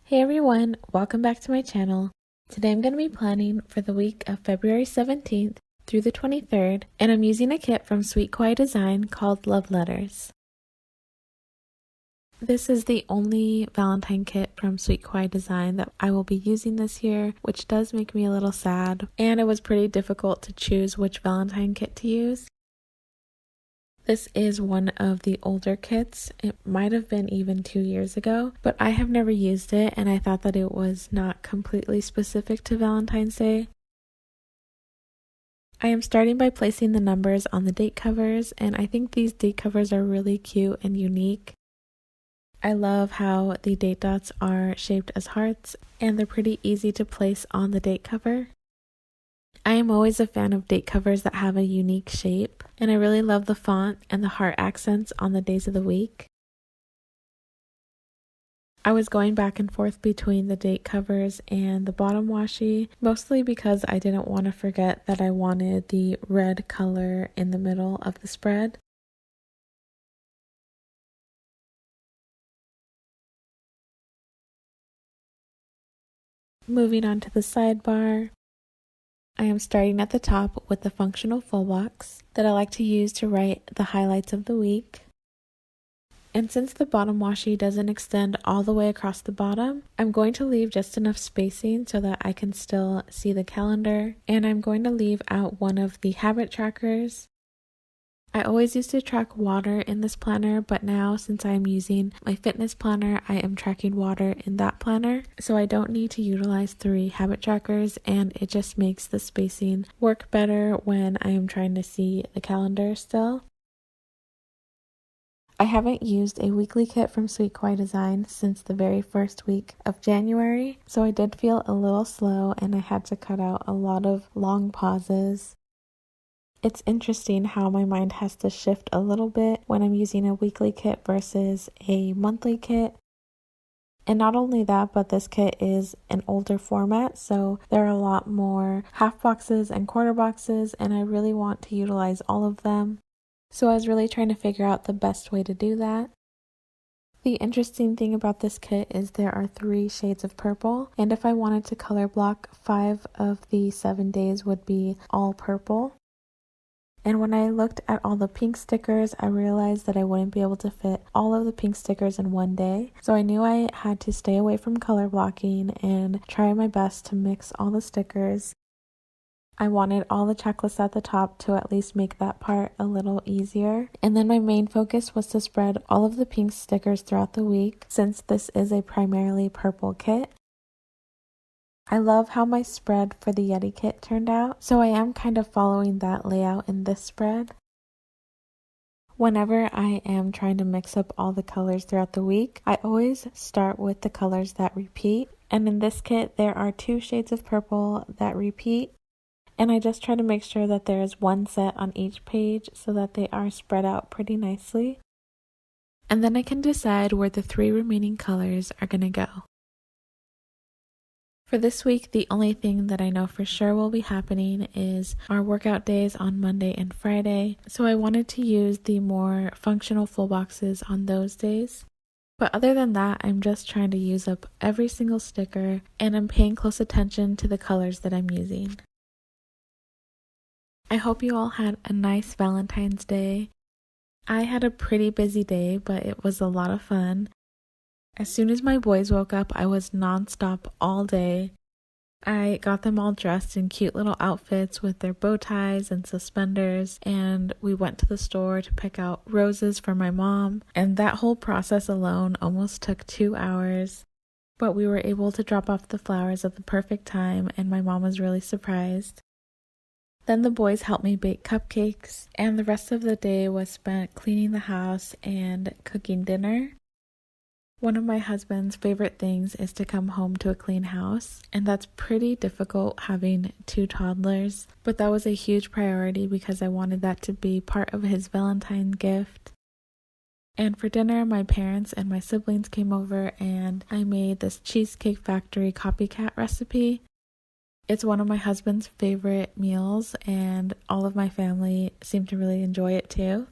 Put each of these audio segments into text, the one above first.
Hey everyone, welcome back to my channel. Today I'm going to be planning for the week of February 17th through the 23rd, and I'm using a kit from Sweet Kawaii Design called Love Letters. This is the only Valentine kit from Sweet Kawaii Design that I will be using this year, which does make me a little sad, and it was pretty difficult to choose which Valentine kit to use. This is one of the older kits. It might have been even 2 years ago, but I have never used it and I thought that it was not completely specific to Valentine's Day. I am starting by placing the numbers on the date covers, and I think these date covers are really cute and unique. I love how the date dots are shaped as hearts and they're pretty easy to place on the date cover. I am always a fan of date covers that have a unique shape, and I really love the font and the heart accents on the days of the week. I was going back and forth between the date covers and the bottom washi, mostly because I didn't want to forget that I wanted the red color in the middle of the spread. Moving on to the sidebar, I am starting at the top with the functional full box that I like to use to write the highlights of the week. And since the bottom washi doesn't extend all the way across the bottom, I'm going to leave just enough spacing so that I can still see the calendar, and I'm going to leave out one of the habit trackers. I always used to track water in this planner, but now since I am using my fitness planner, I am tracking water in that planner, so I don't need to utilize 3 habit trackers, and it just makes the spacing work better when I am trying to see the calendar still. I haven't used a weekly kit from Sweet Kawaii Design since the very first week of January, so I did feel a little slow and I had to cut out a lot of long pauses. It's interesting how my mind has to shift a little bit when I'm using a weekly kit versus a monthly kit. And not only that, but this kit is an older format, so there are a lot more half boxes and quarter boxes, and I really want to utilize all of them. So I was really trying to figure out the best way to do that. The interesting thing about this kit is there are 3 shades of purple, and if I wanted to color block, 5 of the 7 days would be all purple. And when I looked at all the pink stickers, I realized that I wouldn't be able to fit all of the pink stickers in one day. So I knew I had to stay away from color blocking and try my best to mix all the stickers. I wanted all the checklists at the top to at least make that part a little easier. And then my main focus was to spread all of the pink stickers throughout the week, since this is a primarily purple kit. I love how my spread for the Yeti kit turned out, so I am kind of following that layout in this spread. Whenever I am trying to mix up all the colors throughout the week, I always start with the colors that repeat, and in this kit there are 2 shades of purple that repeat, and I just try to make sure that there is 1 set on each page so that they are spread out pretty nicely. And then I can decide where the 3 remaining colors are going to go. For this week, the only thing that I know for sure will be happening is our workout days on Monday and Friday, so I wanted to use the more functional full boxes on those days. But other than that, I'm just trying to use up every single sticker, and I'm paying close attention to the colors that I'm using. I hope you all had a nice Valentine's Day. I had a pretty busy day, but it was a lot of fun. As soon as my boys woke up, I was nonstop all day. I got them all dressed in cute little outfits with their bow ties and suspenders, and we went to the store to pick out roses for my mom, and that whole process alone almost took 2 hours. But we were able to drop off the flowers at the perfect time, and my mom was really surprised. Then the boys helped me bake cupcakes, and the rest of the day was spent cleaning the house and cooking dinner. One of my husband's favorite things is to come home to a clean house, and that's pretty difficult having 2 toddlers, but that was a huge priority because I wanted that to be part of his Valentine gift. And for dinner, my parents and my siblings came over and I made this Cheesecake Factory copycat recipe. It's one of my husband's favorite meals, and all of my family seem to really enjoy it too.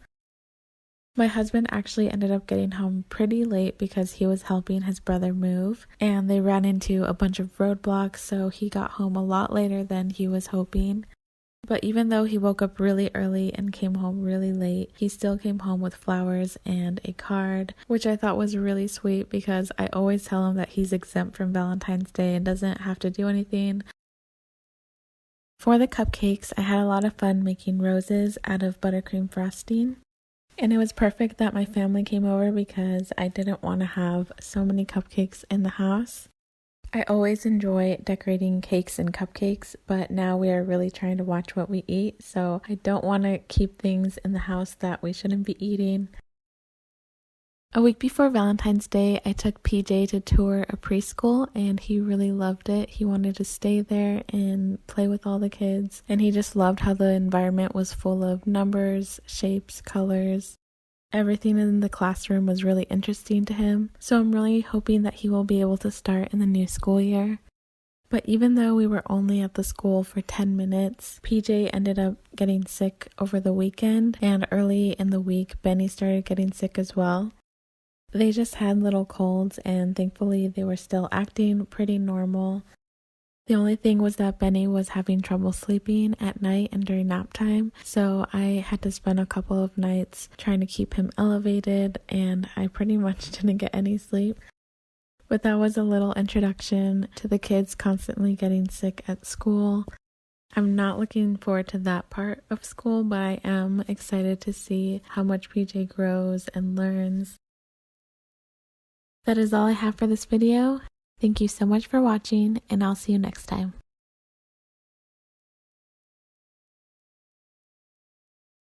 My husband actually ended up getting home pretty late because he was helping his brother move, and they ran into a bunch of roadblocks, so he got home a lot later than he was hoping. But even though he woke up really early and came home really late, he still came home with flowers and a card, which I thought was really sweet because I always tell him that he's exempt from Valentine's Day and doesn't have to do anything. For the cupcakes, I had a lot of fun making roses out of buttercream frosting. And it was perfect that my family came over because I didn't want to have so many cupcakes in the house. I always enjoy decorating cakes and cupcakes, but now we are really trying to watch what we eat, so I don't want to keep things in the house that we shouldn't be eating. A week before Valentine's Day, I took PJ to tour a preschool, and he really loved it. He wanted to stay there and play with all the kids, and he just loved how the environment was full of numbers, shapes, colors. Everything in the classroom was really interesting to him, so I'm really hoping that he will be able to start in the new school year. But even though we were only at the school for 10 minutes, PJ ended up getting sick over the weekend, and early in the week, Benny started getting sick as well. They just had little colds, and thankfully they were still acting pretty normal. The only thing was that Benny was having trouble sleeping at night and during nap time, so I had to spend a couple of nights trying to keep him elevated, and I pretty much didn't get any sleep. But that was a little introduction to the kids constantly getting sick at school. I'm not looking forward to that part of school, but I am excited to see how much PJ grows and learns. That is all I have for this video. Thank you so much for watching, and I'll see you next time.